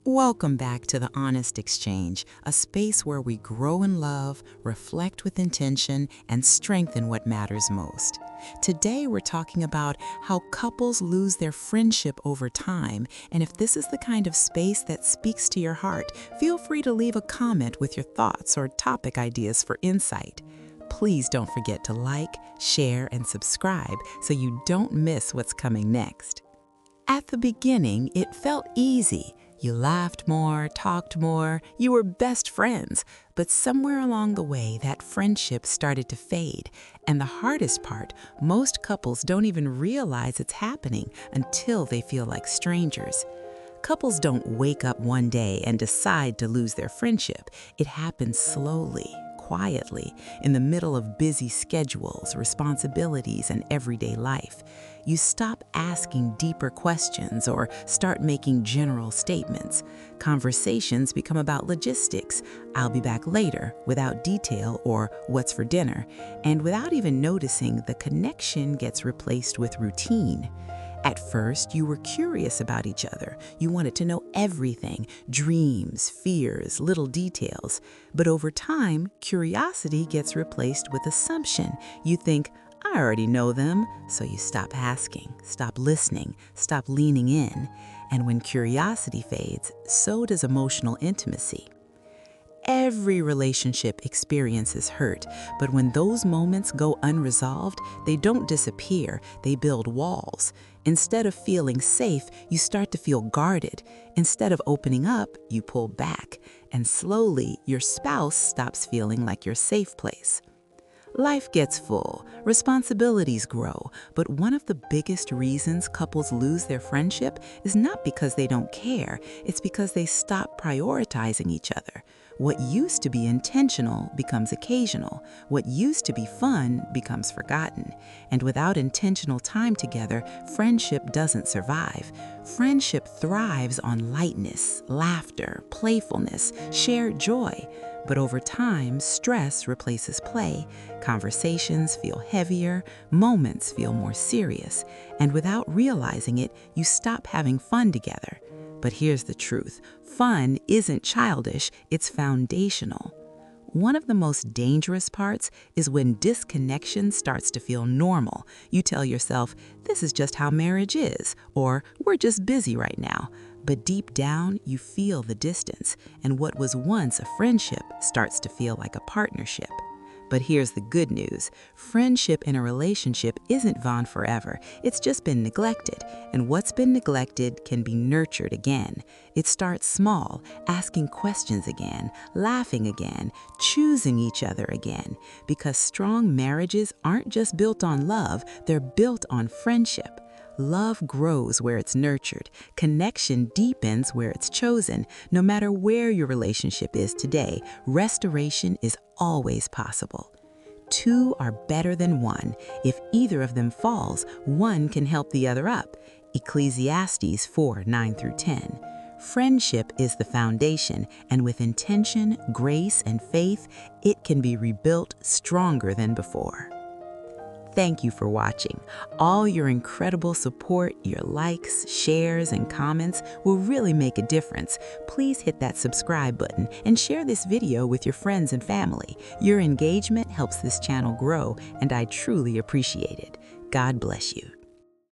Welcome back to the Honest Exchange, a space where we grow in love, reflect with intention, and strengthen what matters most. Today, we're talking about how couples lose their friendship over time, and if this is the kind of space that speaks to your heart, feel free to leave a comment with your thoughts or topic ideas for insight. Please don't forget to like, share, and subscribe so you don't miss what's coming next. At the beginning, it felt easy. You laughed more, talked more, you were best friends. But somewhere along the way, that friendship started to fade. And the hardest part, most couples don't even realize it's happening until they feel like strangers. Couples don't wake up one day and decide to lose their friendship. It happens slowly, quietly, in the middle of busy schedules, responsibilities, and everyday life. You stop asking deeper questions or start making general statements. Conversations become about logistics, "I'll be back later," without detail, or "what's for dinner?" And without even noticing, the connection gets replaced with routine. At first, you were curious about each other. You wanted to know everything, dreams, fears, little details. But over time, curiosity gets replaced with assumption. You think, "I already know them," so you stop asking, stop listening, stop leaning in. And when curiosity fades, so does emotional intimacy. Every relationship experiences hurt, but when those moments go unresolved, they don't disappear, they build walls. Instead of feeling safe, you start to feel guarded. Instead of opening up, you pull back. And slowly, your spouse stops feeling like your safe place. Life gets full, responsibilities grow, but one of the biggest reasons couples lose their friendship is not because they don't care, it's because they stop prioritizing each other. What used to be intentional becomes occasional. What used to be fun becomes forgotten. And without intentional time together, friendship doesn't survive. Friendship thrives on lightness, laughter, playfulness, shared joy. But over time, stress replaces play, conversations feel heavier, moments feel more serious, and without realizing it, you stop having fun together. But here's the truth. Fun isn't childish, it's foundational. One of the most dangerous parts is when disconnection starts to feel normal. You tell yourself, "This is just how marriage is," or "We're just busy right now." But deep down, you feel the distance, and what was once a friendship starts to feel like a partnership. But here's the good news. Friendship in a relationship isn't gone forever. It's just been neglected. And what's been neglected can be nurtured again. It starts small, asking questions again, laughing again, choosing each other again. Because strong marriages aren't just built on love, they're built on friendship. Love grows where it's nurtured. Connection deepens where it's chosen. No matter where your relationship is today, restoration is always possible. Two are better than one. If either of them falls, one can help the other up. Ecclesiastes 4:9-10. Friendship is the foundation, and with intention, grace, and faith, it can be rebuilt stronger than before. Thank you for watching. All your incredible support, your likes, shares, and comments will really make a difference. Please hit that subscribe button and share this video with your friends and family. Your engagement helps this channel grow, and I truly appreciate it. God bless you.